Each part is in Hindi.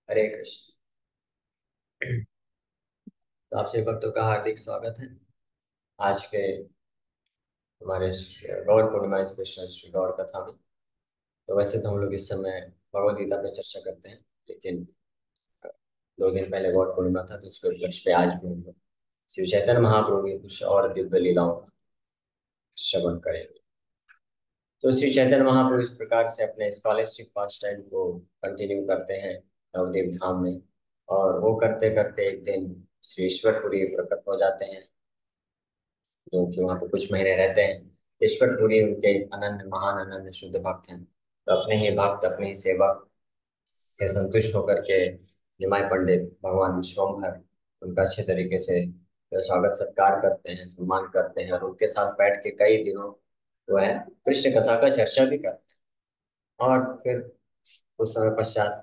हरे कृष्ण। तो आप सभी भक्तों का हार्दिक स्वागत है आज के हमारे गौर पूर्णिमा स्पेशल श्री गौर कथा में। तो वैसे तो हम लोग इस समय भगवद गीता पे चर्चा करते हैं, लेकिन 2 दिन पहले गौर पूर्णिमा था, तो उसके उपलक्ष्य पे आज भी हम लोग श्री चैतन्य महाप्रभु की कुछ और दिव्य लीलाओं का श्रवण करेंगे। तो श्री चैतन्य महाप्रभु इस प्रकार से अपने स्कॉलस्टिक पास टाइम को कंटिन्यू करते हैं नवद्वीप धाम में, और वो करते करते एक दिन श्री ईश्वरपुरी प्रकट हो जाते हैं, जो कि वहाँ पे कुछ महीने रहते हैं। ईश्वरपुरी उनके अनन्य महान अनन्य शुद्ध भक्त हैं। तो अपने ही भक्त अपने ही सेवक से संतुष्ट होकर के निमाय पंडित भगवान विश्वम्भर उनका अच्छे तरीके से स्वागत सत्कार करते हैं, सम्मान करते हैं, और उनके साथ बैठ के कई दिनों जो है कृष्ण कथा का चर्चा भी करते हैं। और फिर कुछ समय पश्चात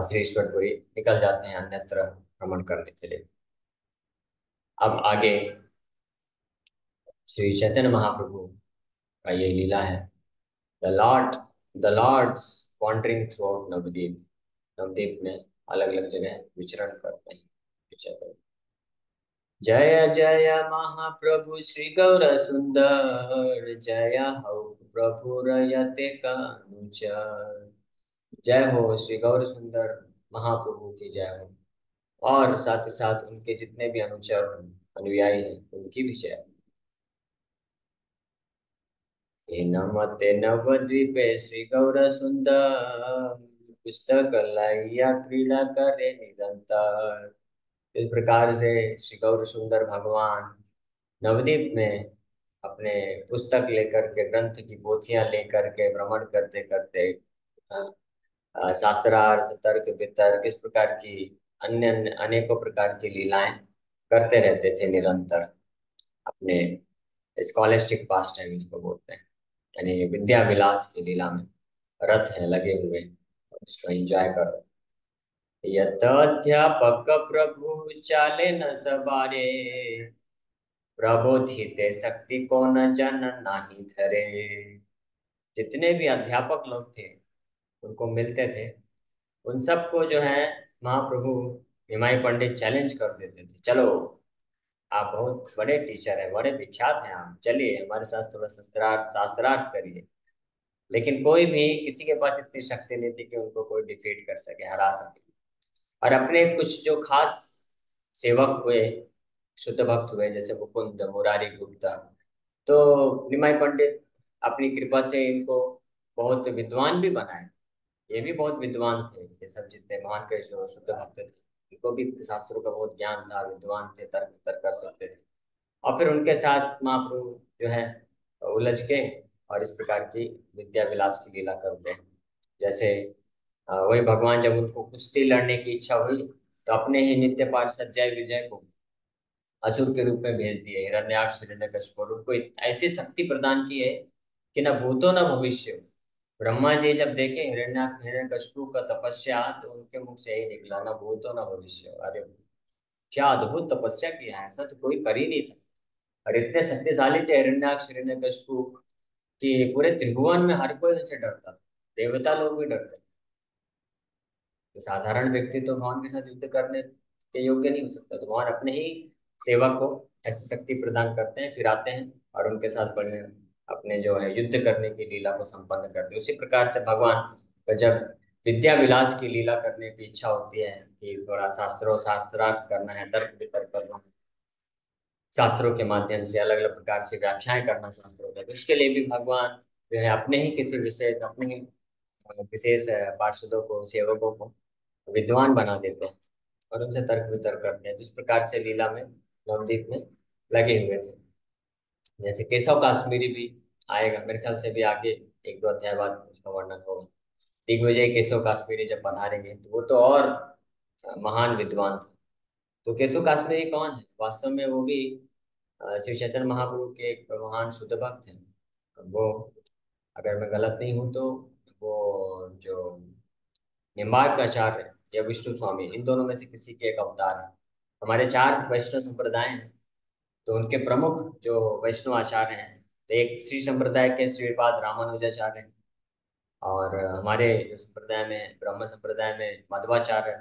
श्री ईश्वरपुरी निकल जाते हैं अन्यत्र भ्रमण करने के लिए। अब आगे श्री चैतन्य महाप्रभु का ये लीला है। The lord the lord's wandering throughout Navadvip. Navadvip में अलग अलग जगह विचरण करते हैं चैतन्य। जय जय महाप्रभु श्री गौर सुंदर, जय हो प्रभु रयते अनुचर। जय हो श्री गौर सुंदर महाप्रभु की जय हो, और साथ ही साथ उनके जितने भी अनुचर अनुयायी हैं उनकी भी जय। हे नमते नवद्वीपे श्री गौर सुंदर, पुस्तक लाइया क्रीड़ा करे निरंतर। इस प्रकार से श्री गौर सुंदर भगवान नवद्वीप में अपने पुस्तक लेकर के, ग्रंथ की पोथियां लेकर के भ्रमण करते करते शास्त्रार्थ तर्क वितर्क इस प्रकार की अन्य अन्य अनेकों प्रकार की लीलाएं करते रहते थे निरंतर। अपने स्कॉलेस्टिक पास टाइम इसको बोलते हैं, यानी विद्या विलास की लीला में रत हैं, लगे हुए हैं, और उसको एंजॉय कर रहे हैं। यथाध्यापक प्रभु चाले न सवारे, प्रबोधिते शक्ति को न जन नाही धरे। जितने भी अध्यापक लोग थे उनको मिलते थे, उन सबको जो है महाप्रभु निमाई पंडित चैलेंज कर देते थे, चलो आप बहुत बड़े टीचर हैं, बड़े विख्यात हैं, आप चलिए हमारे साथ थोड़ा शास्त्रार्थ शास्त्रार्थ करिए। लेकिन कोई भी किसी के पास इतनी शक्ति नहीं थी कि उनको कोई डिफीट कर सके, हरा सके। और अपने कुछ जो खास सेवक हुए, शुद्ध भक्त हुए, जैसे मुकुंद मुरारी गुप्ता, तो निमाई पंडित अपनी कृपा से इनको बहुत विद्वान भी बनाए। ये भी बहुत विद्वान थे, ये सब जितने महान के जो शुद्ध भक्त थे, इनको भी शास्त्रों का बहुत ज्ञान था, विद्वान थे, तर्क तर्क कर सकते थे। और फिर उनके साथ महाप्रभु जो है उलझ के और इस प्रकार की विद्या विलास की लीला करते हैं। जैसे वही भगवान जब उनको कुश्ती लड़ने की इच्छा हुई, तो अपने ही नित्य पार्षद जय विजय को असुर के रूप में भेज दिए, हिरण्याक्ष हिरण्यकश्यप, और उनको ऐसी शक्ति प्रदान की है कि न भूतो न भविष्य। ब्रह्मा जी जब देखे हिरण्याक्ष हिरण्यकश्यप का तपस्या, तो उनके मुख से यही निकला, न भूतो न भविष्य। अरे क्या अद्भुत तपस्या किया है, ऐसा तो कोई कर ही नहीं सकता। और इतने शक्तिशाली थे हिरण्याक्ष हिरण्यकश्यप कि पूरे त्रिभुवन में हर कोई उनसे डरता था, देवता लोग भी डरते थे। तो साधारण व्यक्ति तो भगवान के साथ युद्ध करने के योग्य नहीं हो सकता, तो भगवान अपने ही सेवक को ऐसी शक्ति प्रदान करते हैं, फिर आते हैं और उनके साथ बड़े अपने जो है युद्ध करने की लीला को संपन्न करते हैं। उसी प्रकार से भगवान को जब विद्या विलास की लीला करने की इच्छा होती है कि थोड़ा शास्त्रार्थ करना है, तर्क वितर्क करना है, शास्त्रों के माध्यम से अलग अलग प्रकार से व्याख्याएं करना शास्त्रों का, तो उसके लिए भी भगवान जो है अपने ही किसी विषय अपने ही विशेष पार्षदों को, सेवकों को विद्वान बना देते हैं और उनसे तर्क वितर्क करते हैं। तो इस प्रकार से लीला में नवद्वीप में लगे हुए थे। जैसे केशव काश्मीरी भी आएगा मेरे ख्याल से, भी आगे 1-2 अध्याय बाद उसका वर्णन होगा। दिग्विजय केशव काश्मीरी जब पधारेंगे तो वो तो और महान विद्वान थे। तो केशव काश्मीरी कौन है वास्तव में? वो भी श्री चैतन्य महाप्रभु के एक महान शुद्ध भक्त हैं। वो, अगर मैं गलत नहीं हूँ तो, वो जो निम्बार्क आचार्य या विष्णु स्वामी, इन दोनों में से किसी के एक अवतार है। हमारे 4 वैष्णव संप्रदाय हैं, तो उनके प्रमुख जो वैष्णव आचार्य हैं, तो एक श्री संप्रदाय के श्रीपाद रामानुजाचार्य हैं, और हमारे जो संप्रदाय में, ब्रह्म संप्रदाय में मध्वाचार्य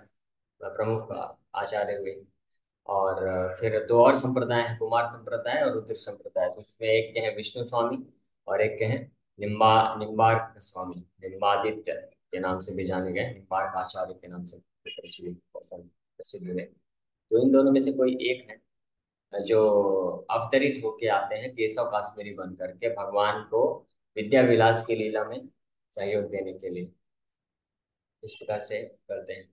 प्रमुख आचार्य हुए। और फिर दो और संप्रदाय हैं, कुमार संप्रदाय और रुद्र संप्रदाय। तो उसमें एक के हैं विष्णु स्वामी और एक के हैं निम्बार्क स्वामी, निम्बादित्य के नाम से भी जाने गए, निम्बार्क आचार्य के नाम से प्रचलित प्रसिद्ध हुए। तो इन दोनों में से कोई एक है जो अवतरित होके आते हैं केशव काश्मीरी बन करके भगवान को विद्या विलास की लीला में सहयोग देने के लिए। इस प्रकार से करते हैं।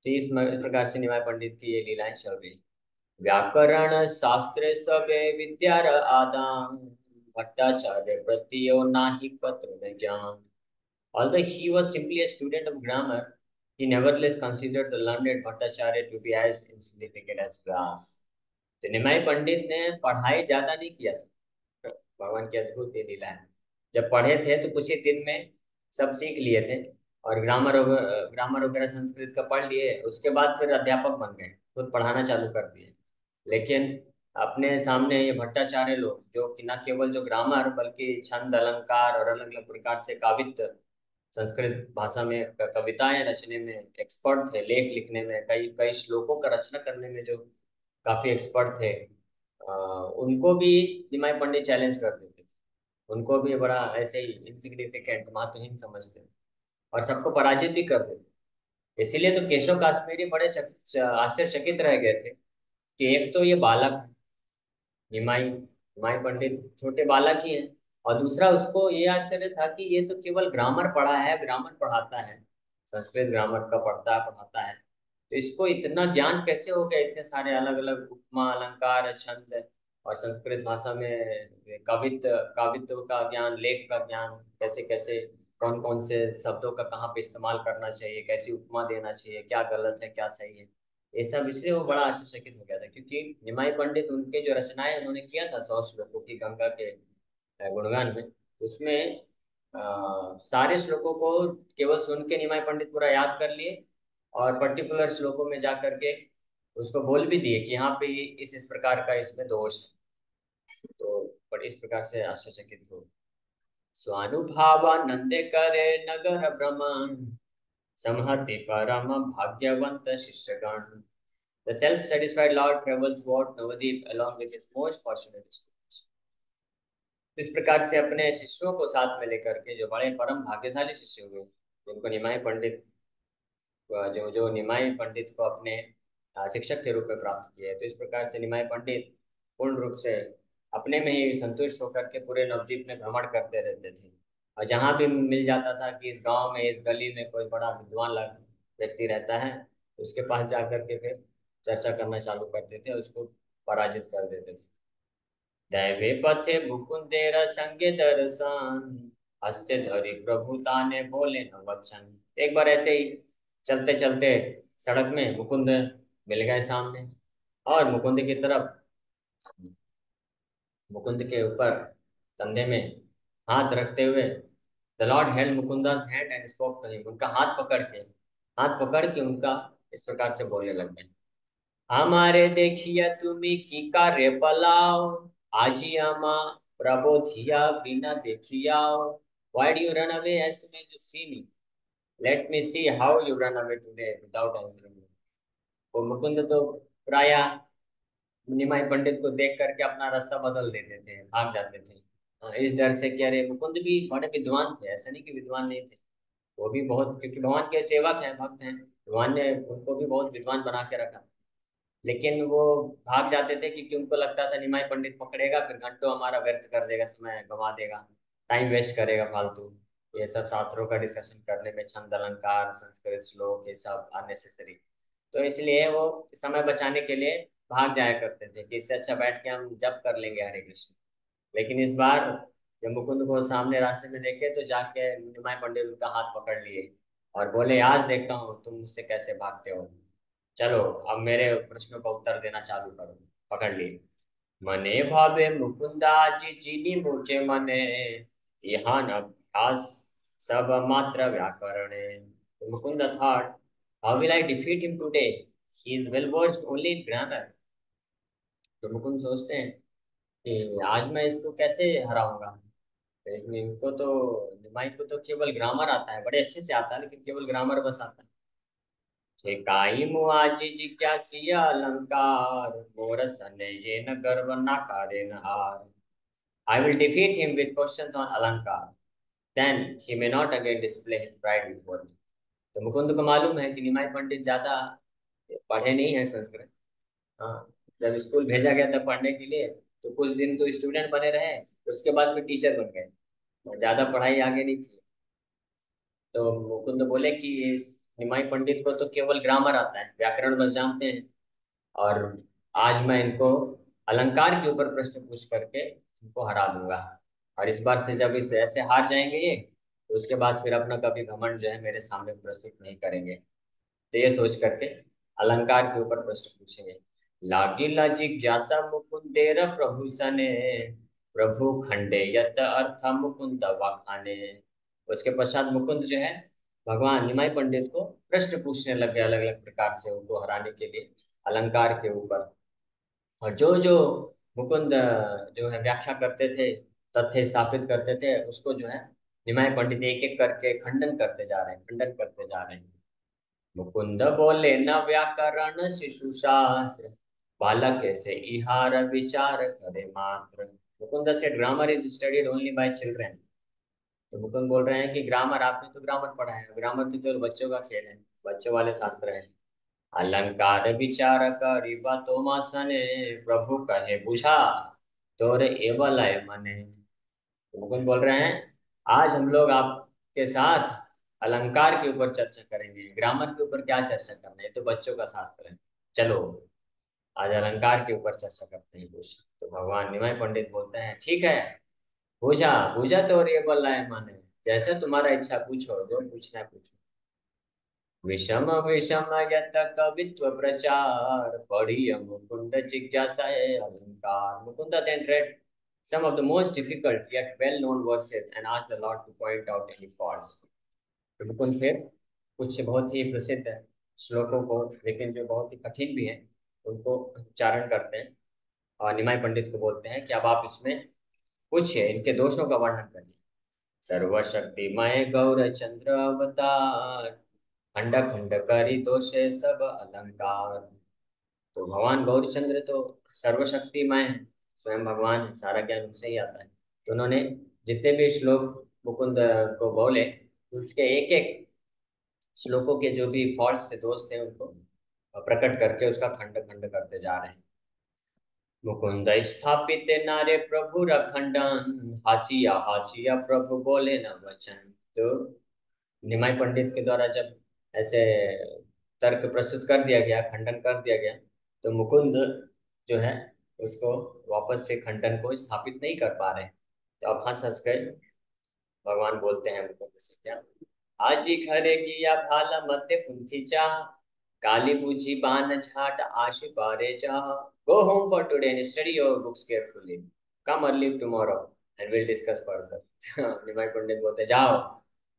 तो इस प्रकार से निमाय पंडित की ये लीलाएं चल रही। व्याकरण शास्त्र सबे विद्यार आदान, भट्टाचार्य प्रतियो नाहि पत्र न ज्ञान। Although he was simply a student of grammar, he nevertheless considered the learned Bhattacharya to be as insignificant as grass. तो निमाई पंडित ने पढ़ाई ज्यादा नहीं किया था, भगवान की अद्भुत ये लीला है। जब पढ़े थे तो कुछ ही दिन में सब सीख लिए थे, और ग्रामर वगैरह संस्कृत का पढ़ लिए। उसके बाद फिर अध्यापक बन गए, खुद पढ़ाना चालू कर दिए। लेकिन अपने सामने ये भट्टाचार्य लोग, जो कि न केवल जो ग्रामर बल्कि छंद अलंकार और अलग अलग प्रकार से काव्य, संस्कृत भाषा में कविताएं रचने में एक्सपर्ट थे, लेख लिखने में, कई कई श्लोकों का रचना करने में जो काफी एक्सपर्ट थे, उनको भी निमाई पंडित चैलेंज कर देते थे। उनको भी बड़ा ऐसे ही इनसिग्निफिकेंट, महत्वहीन समझते थे, और सबको पराजित भी कर देते। इसीलिए तो केशव काश्मीरी बड़े आश्चर्यचकित रह गए थे कि एक तो ये बालक है, निमाई निमाई पंडित छोटे बालक ही हैं, और दूसरा उसको ये आश्चर्य था कि ये तो केवल ग्रामर पढ़ा है, ग्रामर पढ़ाता है, संस्कृत ग्रामर का पढ़ाता है। तो इसको इतना ज्ञान कैसे हो गया, इतने सारे अलग अलग उपमा अलंकार छंद, और संस्कृत भाषा में कावित्व का ज्ञान, लेख का ज्ञान, कैसे कैसे कौन कौन से शब्दों का कहाँ पे इस्तेमाल करना चाहिए, कैसी उपमा देना चाहिए, क्या गलत है क्या सही है। ये सब इसलिए वो बड़ा आश्चर्यचकित हो गया था, क्योंकि निमाई पंडित उनके जो रचनाएं उन्होंने किया था 100 श्लोकों की गंगा के गुणगान में, उसमें सारे श्लोकों को केवल सुन के निमाई पंडित पूरा याद कर लिए, और पर्टिकुलर श्लोकों में जा करके उसको बोल भी दिए कि यहाँ पे इस प्रकार का इसमें दोष है। तो पर इस प्रकार से आश्चर्यचकित हो। स्वानुभावानंदे करे नगर भ्रमण, समहति परम भाग्यवंत शिष्यगण। The self-satisfied Lord traveled throughout Navadip along with his most fortunate students. तो इस प्रकार से अपने शिष्यों को साथ में लेकर के, जो बड़े परम भाग्यशाली शिष्य हुए, जिनको निमाई पंडित, जो जो निमाई पंडित को अपने शिक्षक के रूप में प्राप्त किए। तो इस प्रकार से निमाई पंडित पूर्ण रूप से अपने में ही संतुष्ट होकर के पूरे नवद्वीप में भ्रमण करते रहते थे। और जहाँ भी मिल जाता था कि इस गांव में, इस गली में कोई बड़ा विद्वान व्यक्ति रहता है, तो उसके पास जाकर के फिर चर्चा करना चालू करते थे, उसको पराजित कर देते थे। दैवे पथे मुकुंदेर संगे दर्शन, हस्ते धरी प्रभु ताने बोले न वचन। एक बार ऐसे ही चलते चलते सड़क में मुकुंद मिल गए सामने, और मुकुंद की तरफ, मुकुंद के ऊपर कंधे में हाथ रखते हुए, the lord held Mukunda's hand and spoke to him. उनका हाथ पकड़ के उनका इस प्रकार से बोलने लग गए। हमारे देखिया तुम्हें की कार्य पलाओ, आजी अमा प्रबोधिया बिना देखियाओ। Why do you run away as soon as you see me? Let me see how you run away today without answering me. वो मुकुंद तो प्राय निमाई पंडित को देख करके अपना रास्ता बदल देते थे, भाग जाते थे, इस डर से कि अरे, मुकुंद भी बड़े विद्वान थे, ऐसा नहीं कि विद्वान नहीं थे। वो भी बहुत, क्योंकि भगवान के सेवक हैं, भक्त हैं, भगवान ने उनको भी बहुत विद्वान बना के रखा। लेकिन वो भाग जाते थे क्योंकि उनको लगता था निमाई पंडित पकड़ेगा, फिर घंटों हमारा व्यर्थ कर देगा, समय गंवा देगा, टाइम वेस्ट करेगा फालतू, ये सब शास्त्रों का डिस्कशन करने में, छंद अलंकार संस्कृत श्लोक ये सब अननेसेसरी। तो इसलिए वो समय बचाने के लिए भाग जाया करते थे कि इससे अच्छा बैठ के हम जप कर लेंगे हरे कृष्ण। लेकिन इस बार जब मुकुंद को सामने रास्ते में देखे, तो जाके निमाई पंडित उनका हाथ पकड़ लिए और बोले, आज देखता हूँ तुम मुझसे कैसे भागते हो। चलो अब मेरे प्रश्नों का उत्तर देना चालू करो। पकड़ लिए। मने भावे मुकुंदा जी चीनी मुझे मने, यहाँ न अभ्यास सब मात्र व्याकरणे। तो Mukund thought, how will I defeat him today, he is well versed only in grammar. तो मुकुंद सोचते हैं कि आज मैं इसको कैसे हराऊंगा, इसमें इनको तो, निमाई को तो केवल ग्रामर आता है, बड़े अच्छे से आता है, लेकिन केवल ग्रामर बस आता है। ठेकाई मुआजी जिज्ञासी अलंकार, मोर सने ये न गर्व न कारे न हार। I will defeat him with questions on अलंकार, then he may not again display his pride before me। तो मुकुंद को मालूम है कि निमाई पंडित ज्यादा पढ़े नहीं है संस्कृत। हाँ, जब स्कूल भेजा गया था पढ़ने के लिए, तो कुछ दिन तो स्टूडेंट बने रहे, उसके बाद फिर टीचर बन गए, और ज्यादा पढ़ाई आगे नहीं की। तो मुकुंद बोले कि इस निमाई पंडित को तो केवल ग्रामर आता है, व्याकरण बस जानते हैं, और आज मैं इनको अलंकार के ऊपर प्रश्न पूछ करके इनको हरा दूंगा। और इस बार से जब इस ऐसे हार जाएंगे ये, तो उसके बाद फिर अपना कभी घमंड जो है मेरे सामने प्रस्तुत नहीं करेंगे। तो ये सोच करके अलंकार के ऊपर प्रश्न पूछेंगे। लागिला जिज्ञासा मुकुंदेर प्रभु सने, प्रभु खंडे यत अर्थ मुकुंद वाखाने। उसके पश्चात मुकुंद जो है भगवान निमाई पंडित को प्रश्न पूछने लग गए, अलग अलग प्रकार से उनको हराने के लिए अलंकार के ऊपर। और जो जो मुकुंद जो है व्याख्या करते थे, तथ्य स्थापित करते थे, उसको जो है निमाई पंडित एक एक करके खंडन करते जा रहे हैं, खंडन करते जा रहे हैं। मुकुंद बोले न व्याकरण शिशु शास्त्र, बालक ऐसे इहार विचार करे मात्र। मुकुंद से grammar is studied only by children. तो मुकुंद बोल रहे हैं कि ग्रामर, आपने तो ग्रामर पढ़ा है, ग्रामर तो केवल बच्चों का खेल है, बच्चों वाले शास्त्र है। अलंकार विचार करिबा तोमा सने, प्रभु कहे बुझा तोरे एवलय मने। तो मुकुंद बोल रहे हैं, आज हम लोग आपके साथ अलंकार के ऊपर चर्चा करेंगे, ग्रामर के ऊपर क्या चर्चा करना है, ये तो बच्चों का शास्त्र है। चलो आज अलंकार के ऊपर चर्चा करते हैं कुछ। तो भगवान निमाई पंडित बोलते हैं ठीक है, पूछा पूछा तो और ये बोल रहा है माने, जैसे तुम्हारा इच्छा पूछो, जो पूछना है पूछो। विषम विषम यत कवित्व प्रचार, पढ़िय मुकुंद जिज्ञासा अलंकार। Mukund then read some of the most difficult yet well-known verses and asked the Lord to point out any faults। तो मुकुंद फिर कुछ बहुत ही प्रसिद्ध श्लोकों को, लेकिन जो बहुत ही कठिन भी हैं, उनको उच्चारण करते हैं, और निमाई पंडित को बोलते हैं कि अब आप इसमें पूछिए, इनके दोषों का वर्णन करिए। सर्वशक्तिमय गौर चंद्र अवतार, खंड खंड करी दोषे सब अलंकार। तो भगवान गौरीचंद्र तो सर्वशक्तिमय है, स्वयं भगवान है, सारा ज्ञान उनसे ही आता है। तो उन्होंने जितने भी श्लोक मुकुंद को बोले, उसके एक एक श्लोकों के जो भी फॉल्ट थे, दोष थे, उनको प्रकट करके उसका खंड खंड करते जा रहे हैं। मुकुंद स्थापित नारे प्रभु रखंडन, हासिया हासिया प्रभु बोले न वचन। तो निमाई पंडित के द्वारा जब ऐसे तर्क प्रस्तुत कर दिया गया, खंडन कर दिया गया, तो मुकुंद जो है उसको वापस से खंडन को स्थापित नहीं कर पा रहे। तो अब हंस हंस गए, भगवान बोलते हैं मुकुंद से क्या, आजी घरे किया भाला मते पुंथी चाह, काली बूझी बान झाट आशि बारे चाह। Go home for today and study your books carefully, come early tomorrow and will discuss further. Nimai Pandit बोलते जाओ,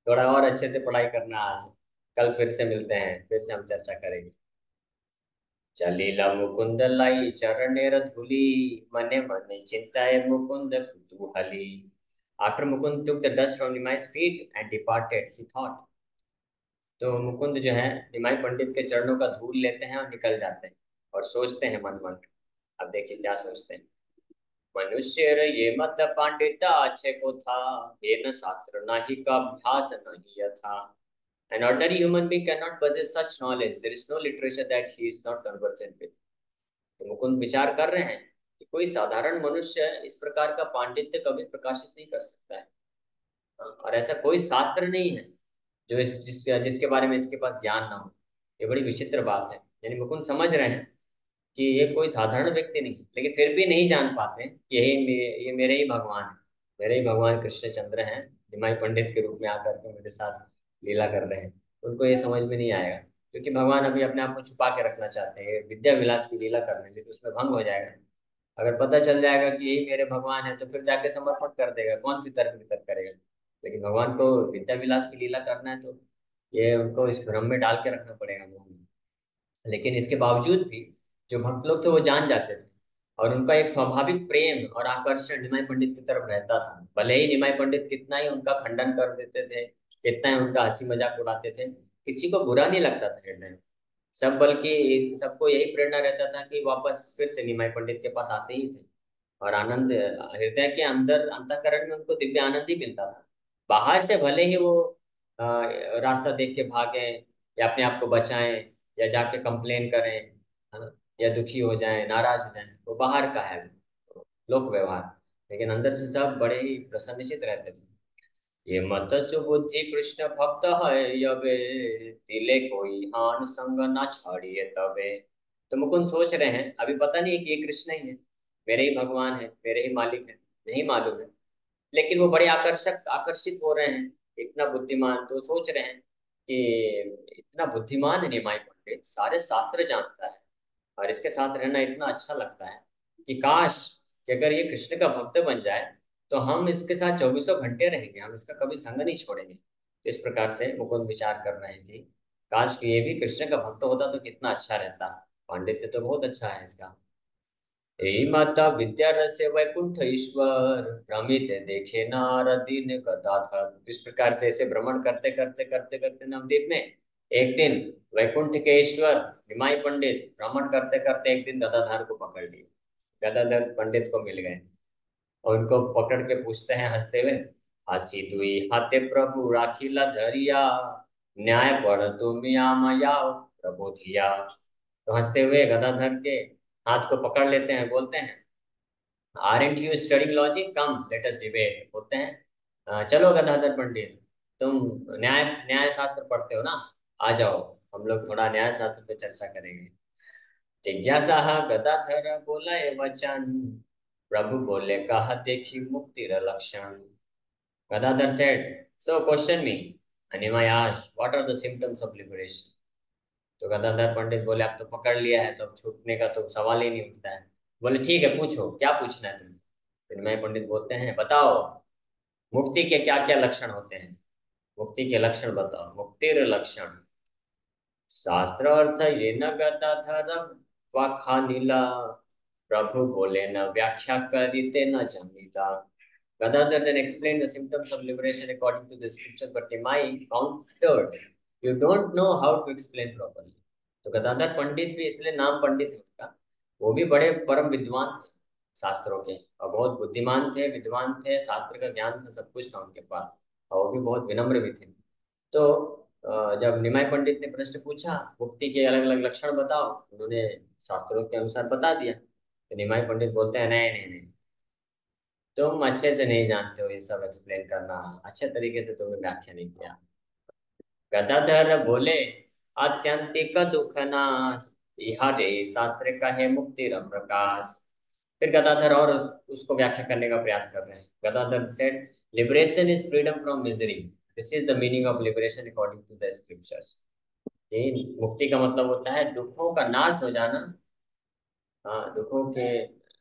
थोड़ा और अच्छे से पढ़ाई करना आज, कल फिर से मिलते हैं, फिर से हम चर्चा करेंगे। चलीला मुकुंद लाई चरणेर धूली, मने मने चिंताए Mukund कुतूहली। After Mukund took the dust from Nimai's feet and departed, he thought। तो मुकुंद जो है निमाई पंडित के चरणों का धूल लेते हैं और निकल जाते हैं, और सोचते हैं मन मन। अब देखिए क्या सोचते हैं। मनुष्य ये मत पांडिता अच्छे को था, ये न शास्त्र ना ही का अभ्यास नहीं यथा। An ordinary human being cannot possess such knowledge. There is no literature that he is not conversant with। तो मुकुंद विचार कर रहे हैं कि कोई साधारण मनुष्य इस प्रकार का पांडित्य कभी प्रकाशित नहीं कर सकता है, और ऐसा कोई शास्त्र नहीं है जो जिसके बारे में इसके पास ज्ञान ना हो। ये बड़ी विचित्र बात है। यानी मुकुंद समझ रहे हैं कि ये कोई साधारण व्यक्ति नहीं, लेकिन फिर भी नहीं जान पाते कि ये मेरे ही भगवान है, मेरे ही भगवान कृष्णचंद्र हैं, निमाई पंडित के रूप में आकर के मेरे साथ लीला कर रहे हैं। उनको ये समझ में नहीं आएगा, क्योंकि भगवान अभी अपने आप को छुपा के रखना चाहते हैं, विद्या विलास की लीला कर रहे हैं, तो उसमें भंग हो जाएगा। अगर पता चल जाएगा कि यही मेरे भगवान है, तो फिर जाके समर्पण कर देगा, कौन फिर तर्क वितर्क करेगा। लेकिन भगवान को विद्या विलास की लीला करना है, तो ये उनको इस भ्रम में डाल के रखना पड़ेगा मोह में। लेकिन इसके बावजूद भी जो भक्त लोग थे वो जान जाते थे और उनका एक स्वाभाविक प्रेम और आकर्षण निमाई पंडित की तरफ रहता था। भले ही निमाई पंडित कितना ही उनका खंडन कर देते थे, कितना ही उनका हंसी मजाक उड़ाते थे, किसी को बुरा नहीं लगता था हृदय में। सब बल्कि सबको यही प्रेरणा रहता था कि वापस फिर से निमाई पंडित के पास आते ही थे। और आनंद हृदय के अंदर अंतःकरण में उनको दिव्य आनंद ही मिलता था। बाहर से भले ही वो रास्ता देख के भागें, या अपने आप को बचाएं, या जाके कंप्लेन करें, है ना, या दुखी हो जाएं, नाराज हो जाएं, वो बाहर का है लोक व्यवहार। लेकिन अंदर से सब बड़े ही प्रसन्नचित रहते थे। ये मत सुबुद्धि कृष्ण भक्त है यबे, तिले कोई हान संग ना छाड़िए तबे। तो मुकुंद सोच रहे हैं अभी पता नहीं है कि ये कृष्ण ही है, मेरे ही भगवान है, मेरे ही मालिक है, नहीं मालूम है। लेकिन वो बड़े आकर्षित हो रहे हैं, इतना बुद्धिमान। तो सोच रहे हैं कि इतना बुद्धिमान है निमाई पंडित, सारे शास्त्र जानता है, और इसके साथ रहना इतना अच्छा लगता है कि काश कि अगर ये कृष्ण का भक्त बन जाए तो हम इसके साथ चौबीसों घंटे रहेंगे, हम इसका कभी संग नहीं छोड़ेंगे। तो इस प्रकार से मुकुंद विचार कर रहे हैं कि काश कि ये भी कृष्ण का भक्त होता तो कितना अच्छा रहता। पांडित्य तो बहुत अच्छा है इसका। यही माता विद्या रस्य वैकुंठ ईश्वर, भ्रमित देखे नारदीन गदाधर। इस प्रकार से ऐसे भ्रमण करते करते करते करते नवद्वीप में एक दिन वैकुंठ के ईश्वर निमाई पंडित भ्रमण करते करते एक दिन गदाधर को पकड़ लिए। गदाधर पंडित को मिल गए और उनको पकड़ के पूछते हैं हंसते हुए, हासी दुई हाथे प्रभु राखीला धरिया, न्याय पढ़ तुम या प्रभु धिया। तो हंसते हुए गदाधर के हाथ को पकड़ लेते हैं, बोलते हैं, aren't you studying logic, come let us debate. बोलते हैं, चलो गदाधर पंडित, तुम न्याय न्याय शास्त्र पढ़ते हो ना, आ जाओ, हम लोग थोड़ा न्याय शास्त्र पे चर्चा करेंगे। जिज्ञासा गदाधर बोला ये वचन, प्रभु बोले कहा देखी मुक्ति लक्षण। Gadadhar said, so question me. And Nimai asked, what are the symptoms of liberation? तो गदाधर पंडित बोले अब तो पकड़ लिया है, तो अब छूटने का तो सवाल ही नहीं उठता है। बोले ठीक है, पूछो क्या पूछना है तुम्हें। तो निमाई पंडित बोलते हैं, बताओ मुक्ति के क्या क्या लक्षण होते हैं, मुक्ति के लक्षण बताओ। मुक्तिर लक्षण शास्त्र अर्थ ये न गदाधर वाखानीला, प्रभु बोले न व्याख्या करीते न Jamila. Gadadhar then explained the symptoms of liberation according to the scriptures, but Nimai countered, you don't know how to explain properly. तो गदाधर पंडित भी इसलिए नाम पंडित है उनका, वो भी बड़े परम विद्वान थे शास्त्रों के, और बहुत बुद्धिमान थे, विद्वान थे, शास्त्र का ज्ञान था, सब कुछ था उनके पास, और वो भी बहुत विनम्र भी थे। तो जब निमाई पंडित ने प्रश्न पूछा मुक्ति के अलग अलग लक्षण बताओ, उन्होंने शास्त्रों के अनुसार बता दिया। तो निमाई पंडित बोलते हैं, नहीं नहीं नहीं, तुम अच्छे से नहीं जानते हो ये सब एक्सप्लेन करना, अच्छे तरीके से तुमने व्याख्या नहीं किया। गदाधर बोले, आत्यंतिक दुख नाश, यह रे शास्त्र का है मुक्ति प्रकाश। फिर गदाधर और उसको व्याख्या करने का प्रयास कर रहे हैं। Gadadhar said, liberation is freedom from misery, this is the meaning of liberation according to the scriptures. ये मुक्ति का मतलब होता है दुखों का नाश हो जाना। हाँ, दुखों के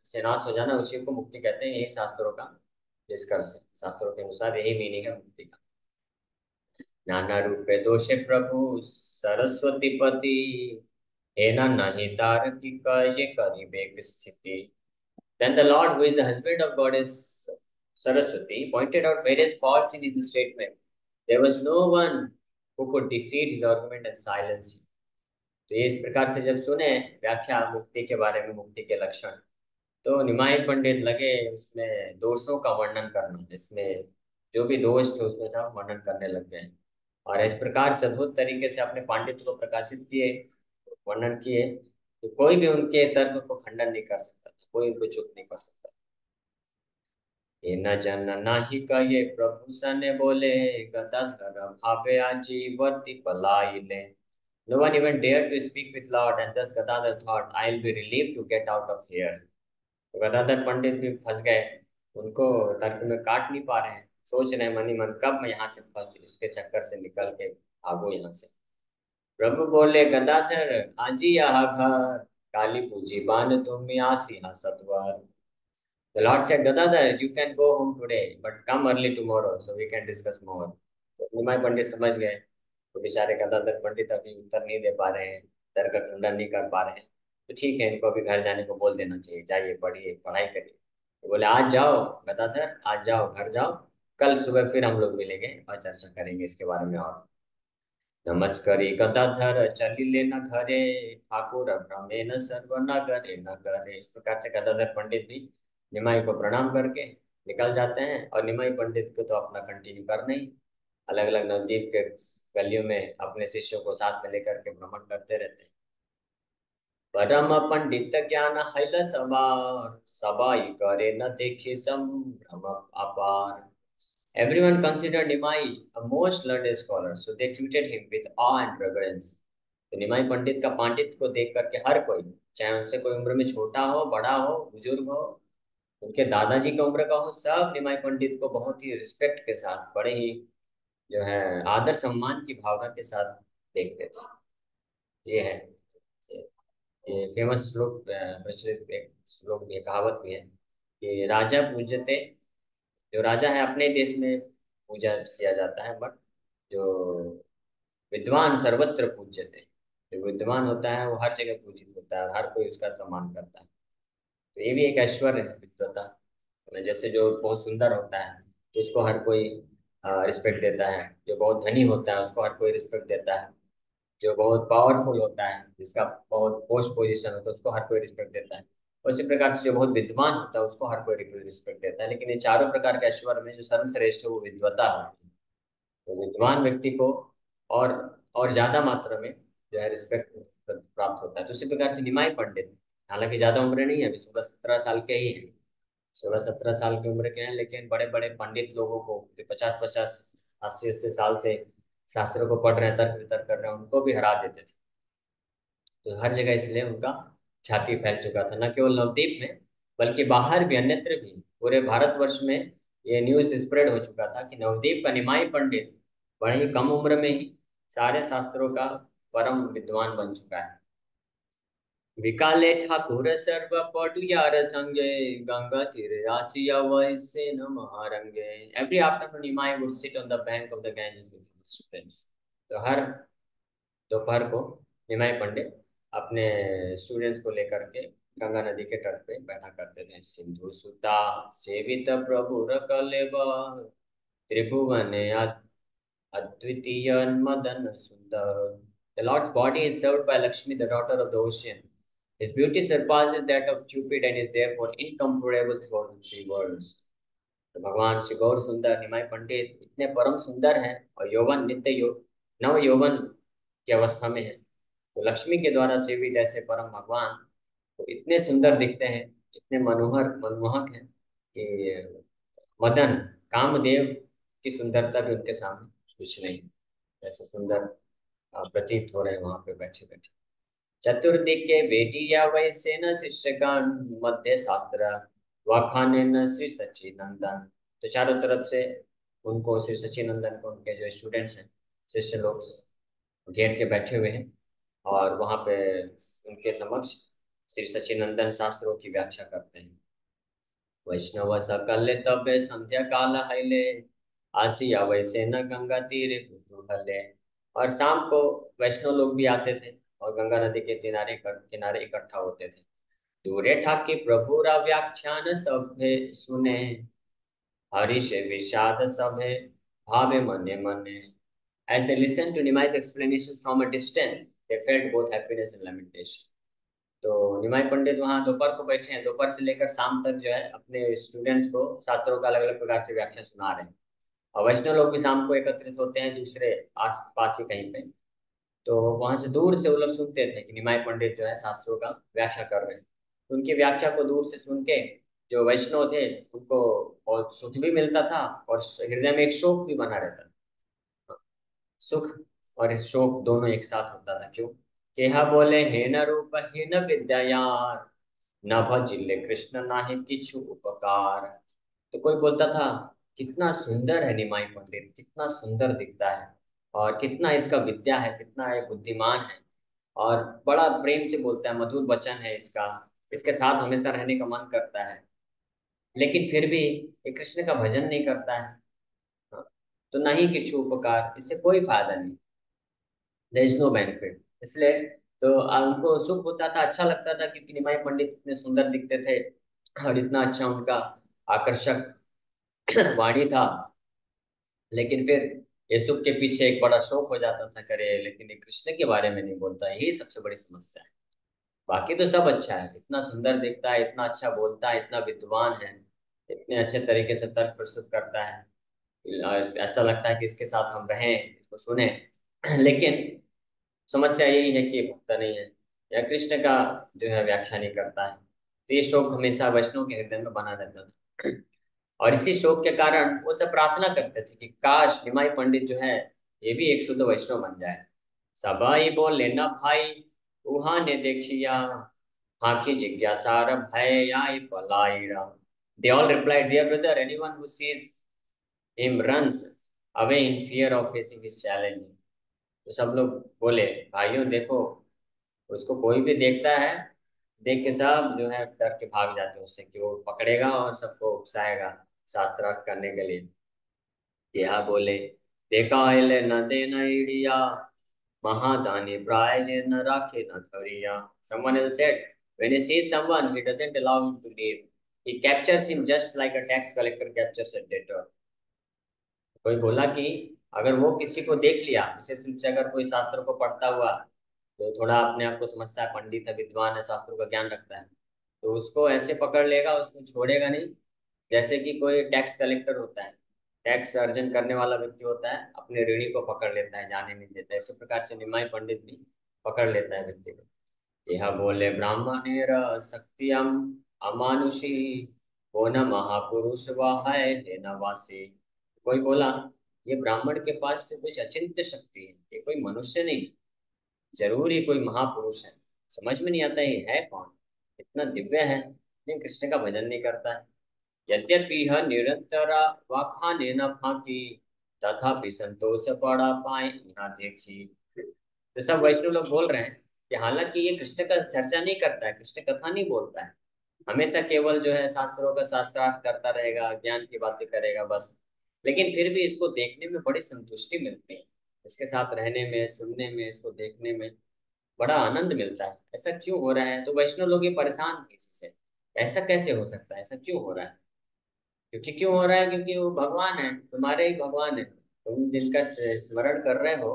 से नाश हो जाना, उसी को मुक्ति कहते हैं, यही शास्त्रों का निष्कर्ष है। शास्त्रों के अनुसार यही मीनिंग है मुक्ति का। नाना रूपे दोषे प्रभु सरस्वती पति, हे ना नहीं तार की ये करीबे स्थिति। Then the Lord, who is the husband of goddess Saraswati, pointed out various faults in his statement. There was no one who could defeat his argument and silence him. तो ये इस प्रकार से जब सुने व्याख्या मुक्ति के बारे में, मुक्ति के लक्षण, तो निमाई पंडित लगे उसमें दोषों का वर्णन करना, इसमें जो भी दोष थे उसमें सब वर्णन करने लग गए, और इस प्रकार से अद्भुत तरीके से अपने पांडित्य को प्रकाशित किए, वर्णन किए, तो कोई भी उनके तर्क को खंडन नहीं कर सकता, कोई उनको चुप नहीं कर सकता। ये न जन नाही कहे प्रभु सने बोले, गदाधर भावे आजीवर्ति पलाइले। No one even dared to speak with Lord, and thus Gadadhar thought, I'll be relieved to get out of here. तो गदाधर पंडित भी फंस गए, उनको तर्क में काट नहीं पा रहे हैं, सोच रहे हैं मन ही मन कब मैं यहाँ से फंस, इसके चक्कर से निकल के भागो यहाँ से। प्रभु बोले, गदाधर आजी यहाँ घर, काली पूजी बान तुम आसी हाँ सतवार। The Lord said, Gadadhar, you can go home today, but come early tomorrow so we can discuss more. तो निमाई पंडित समझ गए, तो बेचारे गदाधर पंडित अभी उत्तर नहीं दे पा रहे हैं, तर्क का खंडन नहीं कर पा रहे हैं। तो ठीक है, इनको अभी घर जाने को बोल देना चाहिए, जाइए पढ़िए पढ़ाई करिए। तो बोले आज जाओ गदाधर, आज जाओ घर जाओ, कल सुबह फिर हम लोग मिलेंगे और चर्चा करेंगे इसके बारे में और। नमस्करी गदाधर चलिले न घरे, ठाकुर भ्रमे न सर्व नगरे नगरे। इस प्रकार से गदाधर पंडित भी निमाई को प्रणाम करके निकल जाते हैं, और निमाई पंडित को तो अपना कंटिन्यू करना ही, अलग अलग नवद्वीप के गलियों में अपने शिष्यों को साथ में लेकर के भ्रमण करते रहते हैं। परम पंडित ज्ञान हैल सवार, सबाई करे न देखे संभ्रम अपार। Everyone considered Nimai a most learned scholar, so they treated him with awe and reverence. तो निमाई पंडित का पांडित्य को देख करके हर कोई, चाहे उनसे कोई उम्र में छोटा हो, बड़ा हो, बुजुर्ग हो, उनके दादाजी की उम्र का हो, सब निमाई पंडित को बहुत ही रिस्पेक्ट के साथ, बड़े ही जो है आदर सम्मान की भावना के साथ देखते थे। ये है, ये फेमस श्लोक, प्रचलित एक श्लोक भी है, कहावत भी है कि राजा पूजते, जो राजा है अपने देश में पूजा किया जाता है, बट जो विद्वान सर्वत्र पूज्यते, जो विद्वान होता है वो हर जगह पूजित होता है और हर कोई उसका सम्मान करता है। तो ये भी एक ऐश्वर्य है विद्वता। जैसे जो बहुत सुंदर होता है तो उसको हर कोई रिस्पेक्ट देता है, जो बहुत धनी होता है उसको हर कोई रिस्पेक्ट देता है, जो बहुत पावरफुल होता है, जिसका बहुत पोस्ट पोजीशन होता है, उसको हर कोई रिस्पेक्ट देता है। उसी प्रकार से जो बहुत विद्वान होता है उसको हर कोई रिस्पेक्ट देता है। लेकिन ये चारों प्रकार के ऐश्वर्य में जो सर्वश्रेष्ठ है वो विद्वता होती है। तो विद्वान व्यक्ति को और और ज्यादा मात्रा में जो है रिस्पेक्ट प्राप्त होता है। तो उसी प्रकार से निमाई पंडित, हालांकि ज्यादा उम्र नहीं है, अभी 16-17 साल के ही है, 16-17 साल की उम्र के हैं, लेकिन बड़े बड़े पंडित लोगों को जो 50-50, 80-80 साल से शास्त्रों को पढ़ रहे हैं, तर्क वितर्क कर रहे हैं, उनको भी हरा देते थे। तो हर जगह इसलिए उनका ख्याति फैल चुका था, न केवल नवद्वीप में बल्कि बाहर भी, अन्यत्र भी, पूरे भारतवर्ष में ये न्यूज स्प्रेड हो चुका था कि नवद्वीप का निमाई पंडित बड़े ही कम उम्र में ही सारे शास्त्रों का परम विद्वान बन चुका है। विकाले ठाकुर सर्व पटुयार संगे, गंगा तीर आसिया वैसे न महारंगे। Every afternoon Nimai would sit on the bank of the Ganges with his students। तो हर दोपहर को निमाई पंडित अपने स्टूडेंट्स को लेकर के गंगा नदी के तट पे बैठा करते थे। सिंधु सुता सेवित प्रभु कलेव, त्रिभुवन अद्वितीय मदन सुंदर। The Lord's body is served by Lakshmi, the daughter of the ocean. His beauty surpasses that of Cupid and is therefore incomparable throughout the three worlds। तो भगवान श्री गौर सुंदर निमाई पंडित इतने परम सुंदर हैं और यौवन नित्य नव यौवन की अवस्था में है। तो लक्ष्मी के द्वारा सेवित ऐसे परम भगवान तो इतने सुंदर दिखते हैं, इतने मनोहर मनमोहक हैं कि मदन कामदेव की सुंदरता भी उनके सामने कुछ नहीं, ऐसे सुंदर प्रतीत हो रहे हैं वहां पे बैठे बैठे। चतुर्दिके बेटिया वैसे न शिष्यगण, मध्य शास्त्र वाखाने न श्री सच्चिनंदन। तो चारों तरफ से उनको, श्री सच्चिनंदन को, उनके जो स्टूडेंट्स हैं, शिष्य लोग घेर के बैठे हुए हैं और वहां पे उनके समक्ष श्री सच्चिनंदन शास्त्रों की व्याख्या करते हैं। वैष्णव सकल तबे संध्या काल हैले, आसिया वैसे न गंगा तीरे कुतूहले। और शाम को वैष्णव लोग भी आते थे और गंगा नदी के किनारे इकट्ठा होते थे। दूरे ठाकी प्रभुरा व्याख्यान सभे सुने, हरीश विषाद सभे भावे मने मने। As they listened to Nimai's explanations from a distance, they felt both happiness and lamentation। तो निमाई पंडित वहाँ दोपहर को बैठे हैं, दोपहर से लेकर शाम तक जो है अपने स्टूडेंट्स को शास्त्रों का अलग अलग प्रकार से व्याख्या सुना रहे हैं। और वैष्णव लोग भी शाम को एकत्रित होते हैं दूसरे आस पास ही कहीं पे। तो वहां से दूर से वो लोग सुनते थे कि निमाई पंडित जो है शास्त्रों का व्याख्या कर रहे हैं। तो उनकी व्याख्या को दूर से सुन के जो वैष्णव थे उनको बहुत सुख भी मिलता था और हृदय में एक शोक भी बना रहता था। सुख और शोक दोनों एक साथ होता था। क्यों? केहा बोले हे न रूप हे न विद्यायार, न भजिले कृष्ण नाहि किछु उपकार। तो कोई बोलता था कितना सुंदर है निमाई पंडित, कितना सुंदर दिखता है और कितना इसका विद्या है, कितना ये बुद्धिमान है, और बड़ा प्रेम से बोलता है, मधुर वचन है इसका, इसके साथ हमेशा रहने का मन करता है। लेकिन फिर भी ये कृष्ण का भजन नहीं करता है। हाँ, तो नहीं किछु उपकार, इससे कोई फायदा नहीं, देयर इज नो बेनिफिट। इसलिए तो उनको सुख होता था, अच्छा लगता था, क्योंकि निमाई पंडित इतने सुंदर दिखते थे और इतना अच्छा उनका आकर्षक वाणी था। लेकिन फिर ये सुख के पीछे एक बड़ा शौक हो जाता था, करे लेकिन ये कृष्ण के बारे में नहीं बोलता है, यही सबसे बड़ी समस्या है। बाकी तो सब अच्छा है, इतना सुंदर दिखता है, इतना अच्छा बोलता है, इतना विद्वान है, इतने अच्छे तरीके से तर्क प्रस्तुत करता है, ऐसा लगता है कि इसके साथ हम रहें, इसको सुने। लेकिन समस्या यही है कि ये भक्त नहीं है, या कृष्ण का जो है व्याख्या नहीं करता है। तो ये शोक हमेशा वैष्णव के हृदय में बना रहता था। और इसी शोक के कारण वो सब प्रार्थना करते थे कि काश निमाई पंडित जो है ये भी एक शुद्ध वैष्णव बन जाए। सबाई बोले न भाई, उहा ने देखिया, हाँ की जिज्ञासा भय याई पलाई Ram. They all replied, dear brother, anyone who sees him runs away in fear of facing his challenge. तो सब लोग बोले, भाइयों देखो, उसको कोई भी देखता है, देख के सब जो है डर के भाग जाते हैं उससे, कि वो पकड़ेगा और सबको उकसाएगा शास्त्रार्थ करने के लिए। यह बोले, देखा है न दे न इडिया, महादानी प्राय न राखे न थरिया। Someone else said, when he sees someone, he doesn't allow him to leave. He captures him just like a tax collector captures a debtor. कोई बोला कि अगर वो किसी को देख लिया, विशेष रूप से अगर कोई शास्त्रों को पढ़ता हुआ, तो थोड़ा अपने आप को समझता है, पंडित है, विद्वान है, शास्त्रों का ज्ञान रखता है, तो उसको ऐसे पकड़ लेगा, उसको छोड़ेगा नहीं। जैसे कि कोई टैक्स कलेक्टर होता है, टैक्स अर्जन करने वाला व्यक्ति होता है, अपने ऋणी को पकड़ लेता है, जाने नहीं देता, इसी प्रकार से निमाई पंडित भी पकड़ लेता है व्यक्ति को। यह बोले, ब्राह्मणेर शक्तियम अमानुषी, वो न महापुरुष वह है न वासी। कोई बोला, ये ब्राह्मण के पास तो कुछ अचिंत्य शक्ति है, ये कोई मनुष्य नहीं, जरूर ही कोई महापुरुष है। समझ में नहीं आता ये है कौन, इतना दिव्य है, लेकिन कृष्ण का भजन नहीं करता है। यद्यपि यह निरंतर वाखाने न फाकी, तथापि संतोष पड़ा पाए यहाँ देखी। तो सब वैष्णव लोग बोल रहे हैं कि हालांकि ये कृष्ण का चर्चा नहीं करता है, कृष्ण कथा नहीं बोलता है, हमेशा केवल जो है शास्त्रों का शास्त्रार्थ करता रहेगा, ज्ञान की बातें करेगा बस, लेकिन फिर भी इसको देखने में बड़ी संतुष्टि मिलती है, इसके साथ रहने में, सुनने में, इसको देखने में बड़ा आनंद मिलता है। ऐसा क्यों हो रहा है? तो वैष्णव लोग ये परेशान थे इससे, ऐसा कैसे हो सकता है, ऐसा क्यों हो रहा है? क्योंकि क्यों हो रहा है? क्योंकि वो भगवान है, तुम्हारे ही भगवान है, तुम जिनका स्मरण कर रहे हो,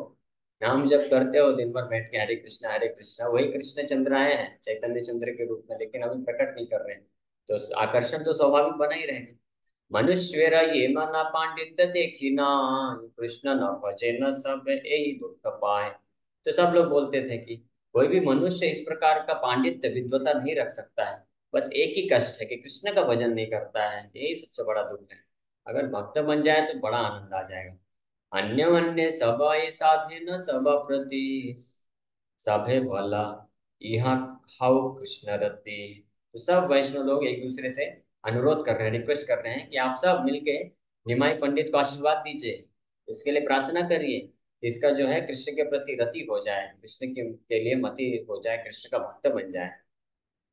नाम जब करते हो दिन भर बैठ के, हरे कृष्णा, वही कृष्ण चंद्र आए हैं चैतन्य चंद्र के रूप में, लेकिन अभी प्रकट नहीं कर रहे हैं। तो आकर्षण तो स्वाभाविक बना ही रहेगा। मनुष्य ये मना पांडित्य देखी ना, कृष्ण न भजे न सब यही दुख पाए। तो सब लोग बोलते थे कि कोई भी मनुष्य इस प्रकार का पांडित्य विद्वता नहीं रख सकता है, बस एक ही कष्ट है कि कृष्ण का भजन नहीं करता है, यही सबसे बड़ा दुख है। अगर भक्त बन जाए तो बड़ा आनंद आ जाएगा। अन्य अन्य सब ये साधे न सब प्रति, सभे भला यहाँ खाओ कृष्ण रति। तो सब वैष्णव लोग एक दूसरे से अनुरोध कर रहे हैं, रिक्वेस्ट कर रहे हैं कि आप सब मिलके निमाई पंडित को आशीर्वाद दीजिए, इसके लिए प्रार्थना करिए, इसका जो है कृष्ण के प्रति रति हो जाए, कृष्ण के लिए मति हो जाए, कृष्ण का भक्त बन जाए।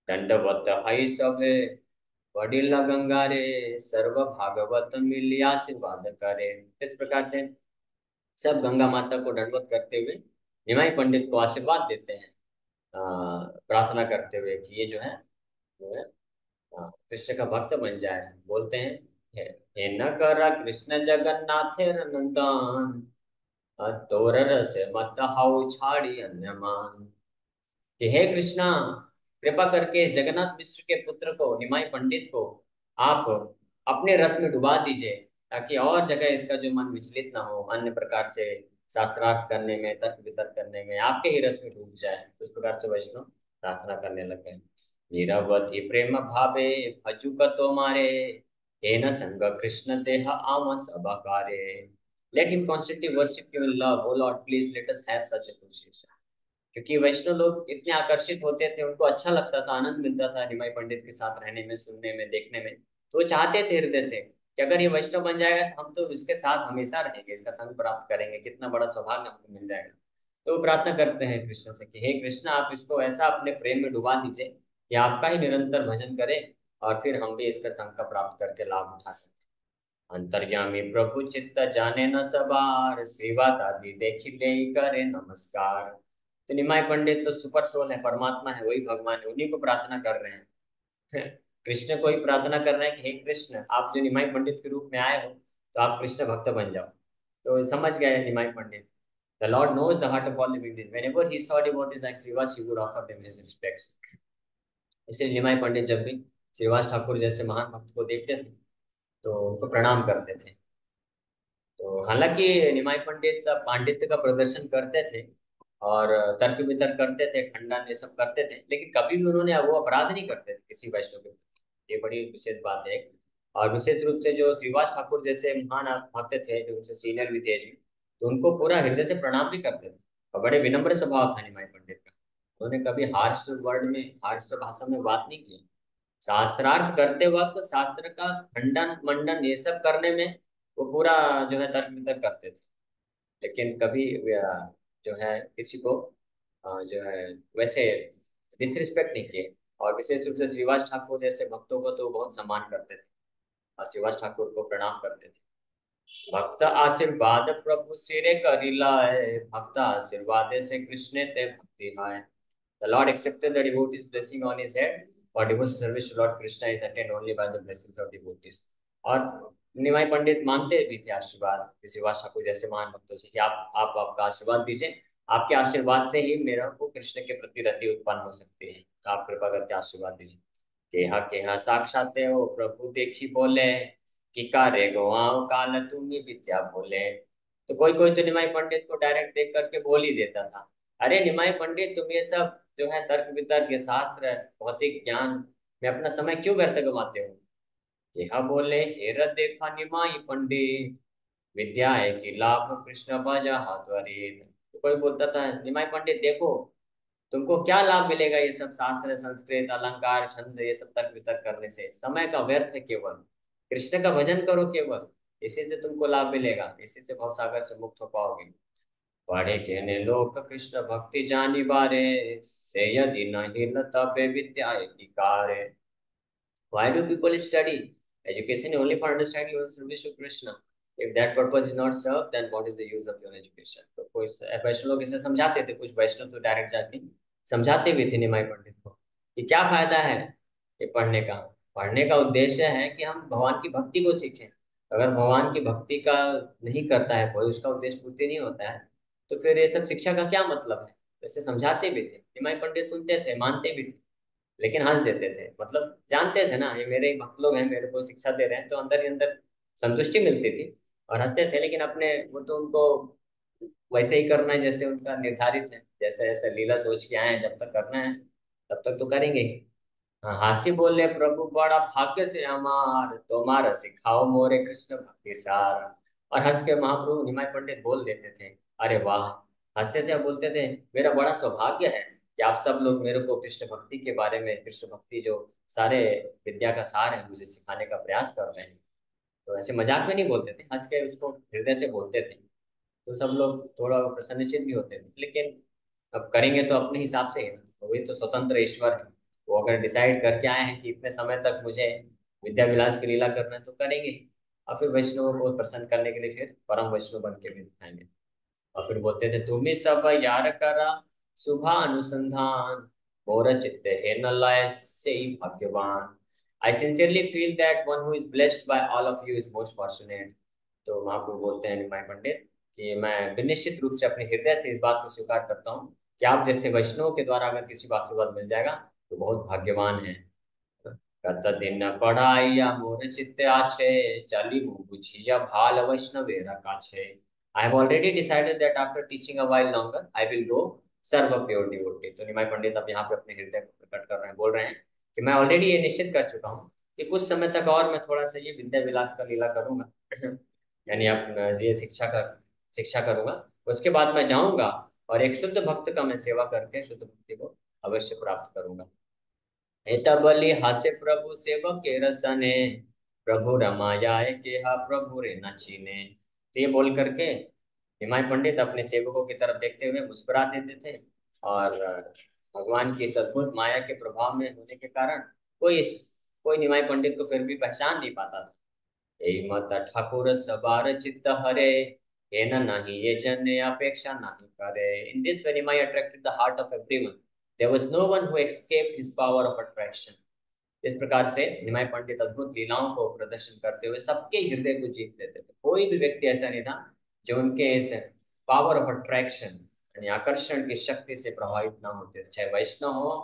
दंडवत हई सब वडिला गंगा रे, सर्व भागवत मिलिए आशीर्वाद करे। इस प्रकार से सब गंगा माता को दंडवत करते हुए निमाई पंडित को आशीर्वाद देते हैं, प्रार्थना करते हुए कि ये जो है कृष्ण का भक्त बन जाए। बोलते हैं, हे हे न करा कृष्ण जगन्नाथ नंदन, तोर रस मत हाउ छाड़ी अन्य मान। कि हे कृष्णा, कृपा करके जगन्नाथ मिश्र के पुत्र को, निमाई पंडित को आप अपने रस में डुबा दीजिए, ताकि और जगह इसका जो मन विचलित ना हो, अन्य प्रकार से शास्त्रार्थ करने में, तर्क वितर्क करने में, आपके ही रस में डूब जाए। तो इस प्रकार से वैष्णव प्रार्थना करने लगे। निरवधि प्रेम भावे भजुक तो मारे, हे न संग कृष्ण देह आम सब कारे। Let him constantly worship you in love. Oh Lord, please let us have such association. क्योंकि वैष्णव लोग इतने आकर्षित होते थे, उनको अच्छा लगता था, आनंद मिलता था निमाई पंडित के साथ रहने में, सुनने में, देखने में। तो वो चाहते थे हृदय से कि अगर ये वैष्णव बन जाएगा तो हम तो इसके साथ हमेशा रहेंगे, इसका संग प्राप्त करेंगे, कितना बड़ा सौभाग्य हमको मिल जाएगा। तो वो प्रार्थना करते हैं कृष्ण से कि हे कृष्ण, आप इसको ऐसा अपने प्रेम में डुबा दीजिए कि आपका ही निरंतर भजन करे, और फिर हम भी इसका संग का प्राप्त करके लाभ उठा सकें। अंतर्यामी प्रभु चित्त जाने न सबार, सेवा आदि देखी ले करे नमस्कार। तो निमाई पंडित तो सुपर सोल है, परमात्मा है, वही भगवान है, उन्हीं को प्रार्थना कर रहे हैं। कृष्ण को ही प्रार्थना कर रहे हैं कि हे कृष्ण, आप जो निमाई पंडित के रूप में आए हो, तो आप कृष्ण भक्त बन जाओ। तो समझ गए निमाई पंडित। The Lord knows the heart of all living beings. Whenever he saw devotees like Srivas, he would offer them his respects. इसलिए निमाई पंडित जब भी श्रीवास ठाकुर जैसे महान भक्त को देखते थे तो उनको प्रणाम करते थे। तो हालांकि निमाई पंडित पांडित्य का प्रदर्शन करते थे और तर्क वितर्क करते थे, खंडन ये सब करते थे, लेकिन कभी भी उन्होंने वो अपराध नहीं करते थे किसी वैष्णव के प्रति। ये बड़ी विशेष बात है। और विशेष रूप से जो श्रीवास ठाकुर जैसे महान भक्त थे, जो उनसे सीनियर भी थे एज में, तो उनको पूरा हृदय से प्रणाम भी करते थे। और बड़े विनम्र स्वभाव था निमाई पंडित का। उन्होंने कभी हार्श वर्ड में, हार्श भाषा में बात नहीं की। शास्त्रार्थ करते वक्त शास्त्र का खंडन मंडन ये सब करने में वो पूरा जो है तर्क वितर्क करते थे, लेकिन कभी जो है किसी को जो है वैसे डिसरिस्पेक्ट नहीं किए। और विशेष रूप से श्रीवास ठाकुर जैसे भक्तों को तो बहुत सम्मान करते थे और श्रीवास ठाकुर को प्रणाम करते थे। भक्त आशीर्वाद प्रभु सिरे करी लाए, भक्त आशीर्वाद से कृष्ण ते भक्ति हाय। The Lord accepted the devotee's blessing on his head, for devotional service to Lord Krishna is attained only by the blessings of devotees. और निमाई पंडित मांगते भी थे आशीर्वाद श्रीवास ठाकुर जैसे महान भक्तों से कि आप आपका आशीर्वाद दीजिए, आपके आशीर्वाद से ही मेरा को कृष्ण के प्रति रति उत्पन्न हो सकती है, तो आप कृपा करके आशीर्वाद दीजिए। केहा साक्षात हो प्रभु देखी बोले, कि कार्य गवाओ काल तुम्ही विद्या बोले। तो कोई कोई तो निमाई पंडित को डायरेक्ट देख करके बोल ही देता था, अरे निमाई पंडित, तुम ये सब जो है तर्क वितर्क ये शास्त्र भौतिक ज्ञान में अपना समय क्यों व्यर्थ गवाते हो। यह बोले, हेर देखा निमाई पंडित, विद्या है कि लाभ कृष्ण भजा त्वरित। तो कोई बोलता था, निमाई पंडित देखो, तुमको क्या लाभ मिलेगा ये सब शास्त्र संस्कृत अलंकार छंद ये सब तर्क वितर्क करने से, समय का व्यर्थ है केवल। कृष्ण का भजन करो केवल, इसी से तुमको लाभ मिलेगा, इसी से भव सागर से मुक्त हो पाओगे। पढ़े केने लोक कृष्ण भक्ति जानी बारे, से यदि नहीं न तबे विद्या की कारे। Why do people study? Education only for understanding your service to Krishna. If that purpose is not served, then what is the use of your education? तो कोई वैष्णव लोग इसे समझाते थे, कुछ वैष्णव तो डायरेक्ट जाके समझाते भी थे निमाई पंडित को कि क्या फायदा है ये पढ़ने का। पढ़ने का उद्देश्य है कि हम भगवान की भक्ति को सीखें। अगर भगवान की भक्ति का नहीं करता है कोई, उसका उद्देश्य पूर्ति नहीं होता है, तो फिर ये सब शिक्षा का क्या मतलब है। वैसे समझाते भी थे, निमाई पंडित सुनते थे, मानते भी थे, लेकिन हंस देते थे। मतलब जानते थे ना ये मेरे ही भक्त लोग हैं, मेरे को शिक्षा दे रहे हैं, तो अंदर ही अंदर संतुष्टि मिलती थी और हंसते थे। लेकिन अपने वो तो उनको वैसे ही करना है जैसे उनका निर्धारित है, जैसे ऐसे लीला सोच के आए हैं, जब तक करना है तब तक तो करेंगे ही। हाँ, हास्य बोले, प्रभु बड़ा भाग्य से हमार, तुम्हारा सिखाओ मोरे कृष्ण भक्ति सार। और हंस के महाप्रभु निमाई पंडित बोल देते थे, अरे वाह। हंसते थे और बोलते थे, मेरा बड़ा सौभाग्य है कि आप सब लोग मेरे को कृष्ण भक्ति के बारे में, कृष्ण भक्ति जो सारे विद्या का सार है, मुझे सिखाने का प्रयास कर रहे हैं। तो ऐसे मजाक में नहीं बोलते थे, हंस के उसको हृदय से बोलते थे। तो सब लोग थोड़ा प्रसन्नचित भी होते थे। लेकिन अब करेंगे तो अपने हिसाब से ही ना, तो वही तो स्वतंत्र ईश्वर है। वो अगर डिसाइड करके आए हैं कि इतने समय तक मुझे विद्या विलास की लीला करना है तो करेंगे ही। और फिर वैष्णव को प्रसन्न करने के लिए फिर परम वैष्णव बन के भी दिखाएंगे। और फिर बोलते थे, तुम्ही सब यार करा शुभ अनुसंधान, मोर चित्त है न लाए से ही भाग्यवान। I sincerely feel that one who is blessed by all of you is most fortunate. तो महाप्रभु बोलते हैं निमाई पंडित कि मैं निश्चित रूप से अपने हृदय से इस बात को स्वीकार करता हूँ कि आप जैसे वैष्णव के द्वारा अगर किसी को आशीर्वाद मिल जाएगा तो बहुत भाग्यवान है। कत दिन पढ़ाइया मोर चित्ते आछे, चली बुझिया भाल वैष्णवेरा काछे। I have already decided that after teaching a while longer, I will go serve a pure devotee। तो निमाई पंडित अब यहाँ पे अपने हृदय को प्रकट कर रहे हैं, बोल रहे हैं कि मैं ऑलरेडी ये निश्चित कर चुका हूँ कि कुछ समय तक और मैं थोड़ा सा ये विद्या विलास का लीला करूंगा। यानी अब ये शिक्षा करूंगा, उसके बाद मैं जाऊंगा और एक शुद्ध भक्त का मैं सेवा करके शुद्ध भक्ति को अवश्य प्राप्त करूंगा। एतबली हास्य प्रभु सेवक के रसने, प्रभु रमायाए के हा प्रभु रे नचीने। तो ये बोल करके निमाई पंडित अपने सेवकों की तरफ देखते हुए मुस्कुरा देते थे। और भगवान की सद्भुत माया के प्रभाव में होने के कारण कोई निमाई पंडित को फिर भी पहचान नहीं पाता था। यही मत ठाकुर सबार चित्त हरे, ये न नहीं ये जन अपेक्षा नहीं करे। In this way Nimai attracted the heart of everyone, there was no one who escaped his power of attraction. इस प्रकार से निमाई पंडित अद्भुत लीलाओं को प्रदर्शन करते हुए सबके हृदय को जीत लेते थे। कोई भी व्यक्ति ऐसा नहीं था जो उनके इस पावर ऑफ अट्रैक्शन यानी आकर्षण की शक्ति से प्रभावित ना होते थे। चाहे वैष्णव हो,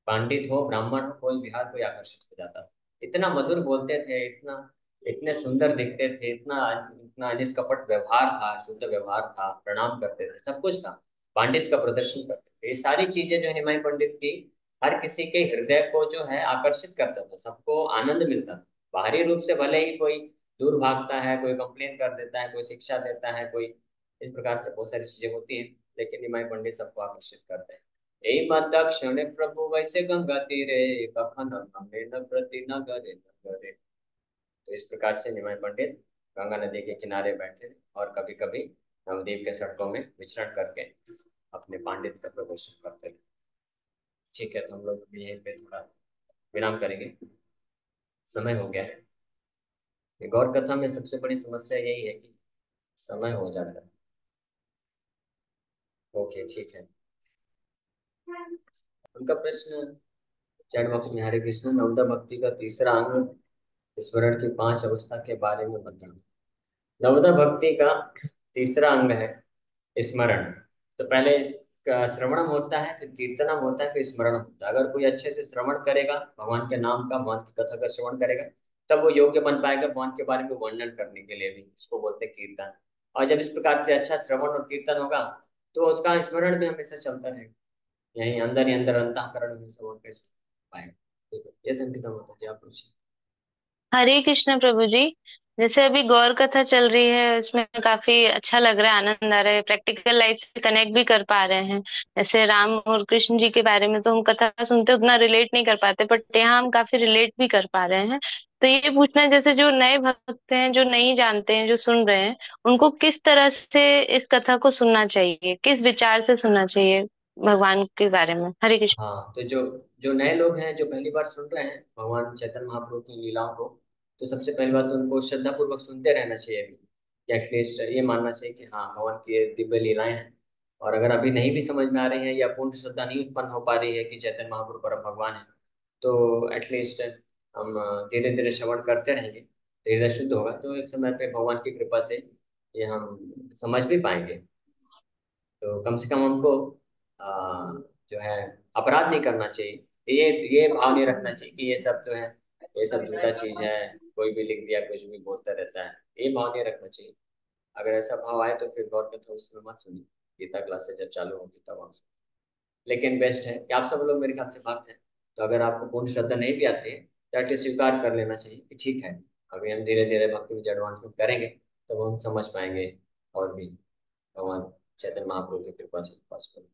पंडित हो, ब्राह्मण हो, कोई भी हर कोई आकर्षित हो जाता था। इतना मधुर बोलते थे, इतना इतने सुंदर दिखते थे, इतना इतना निष्कपट व्यवहार था, शुद्ध व्यवहार था, प्रणाम करते थे, सब कुछ था। पांडित का प्रदर्शन करते थे। ये सारी चीजें जो है निमाई पंडित की हर किसी के हृदय को जो है आकर्षित करता था, सबको आनंद मिलता था। बाहरी रूप से भले ही कोई दूर भागता है, कोई कंप्लेन कर देता है, कोई शिक्षा देता है, कोई इस प्रकार से बहुत सारी चीजें होती हैं, लेकिन निमाई पंडित सबको आकर्षित करते हैं। यही मत दक्षिण प्रभु वैसे गंगा तीरे, कखन हमें न प्रति नगरे नगरे। तो इस प्रकार से निमाई पंडित गंगा नदी के किनारे बैठे और कभी कभी नवद्वीप के सड़कों में विचरण करके अपने पांडित्य का प्रदर्शन करते थे। ठीक है, तो हम लोग भी यहीं पे थोड़ा विराम करेंगे, समय हो गया है। ये गौर कथा में सबसे बड़ी समस्या यही है कि समय हो जाता है। ओके, ठीक है। उनका प्रश्न चैट बॉक्स में, हरे कृष्ण, नवदा भक्ति का तीसरा अंग स्मरण की 5 अवस्था के बारे में बताना। नवदा भक्ति का तीसरा अंग है स्मरण। तो पहले इसका श्रवणम होता है, फिर कीर्तनम होता है, फिर स्मरण होता है। अगर कोई अच्छे से श्रवण करेगा भगवान के नाम का, भगवान की कथा का श्रवण करेगा, तब वो योग्य बन पाएगा भगवान के बारे में वर्णन करने के लिए भी। इसको बोलते हैं कीर्तन। और जब इस प्रकार से अच्छा श्रवण और कीर्तन होगा, तो उसका स्मरण भी हमेशा चलता रहेगा। यहीं अंदर ही अंदर अंतःकरण में श्रवण कैसे पाएगा। ठीक है, ये संकेत होता है कि आप पूछिए। हरे कृष्ण प्रभु जी। जैसे अभी गौर कथा चल रही है, उसमें काफी अच्छा लग रहा है, आनंद आ रहा है, प्रैक्टिकल लाइफ से कनेक्ट भी कर पा रहे हैं। जैसे राम और कृष्ण जी के बारे में तो हम कथा सुनते उतना रिलेट नहीं कर पाते, बट यहाँ हम काफी रिलेट भी कर पा रहे हैं। तो ये पूछना है, जैसे जो नए भक्त हैं, जो नहीं जानते हैं, जो सुन रहे हैं, उनको किस तरह से इस कथा को सुनना चाहिए, किस विचार से सुनना चाहिए भगवान के बारे में। हरे कृष्ण। हाँ, तो जो जो नए लोग हैं, जो पहली बार सुन रहे हैं भगवान चैतन्य महाप्रभु की लीलाओं को, तो सबसे पहली बात तो उनको श्रद्धा पूर्वक सुनते रहना चाहिए अभी। कि एटलीस्ट ये मानना चाहिए कि हाँ, भगवान की ये दिव्य लीलाएं हैं। और अगर अभी नहीं भी समझ में आ रही है या पूर्ण श्रद्धा नहीं उत्पन्न हो पा रही है कि चैतन्य महाप्रभु परम भगवान है, तो एटलीस्ट हम धीरे धीरे श्रवण करते रहेंगे, धीरे धीरे शुद्ध होगा, तो एक समय पे भगवान की कृपा से ये हम समझ भी पाएंगे। तो कम से कम हमको आ, जो है अपराध नहीं करना चाहिए। ये भाव नहीं रखना चाहिए कि ये सब जो है, ये सब झूठा चीज है, कोई भी लिख दिया, कुछ भी बोलता रहता है, ये भाव नहीं रखना चाहिए। अगर ऐसा भाव आए तो फिर गौर कथा उसमें मत सुनिए। गीता क्लासेस जब चालू होगी तब आप सुनिए। लेकिन बेस्ट है कि आप सब लोग मेरे ख्याल से भक्त हैं, तो अगर आपको पूर्ण श्रद्धा नहीं भी आती है, तो एटलीस्ट स्वीकार कर लेना चाहिए कि ठीक है, अभी हम धीरे धीरे भक्ति में एडवांसमेंट करेंगे, तब हम समझ पाएंगे और भी भगवान चैतन्य महाप्रभु की कृपा से पॉसिबल।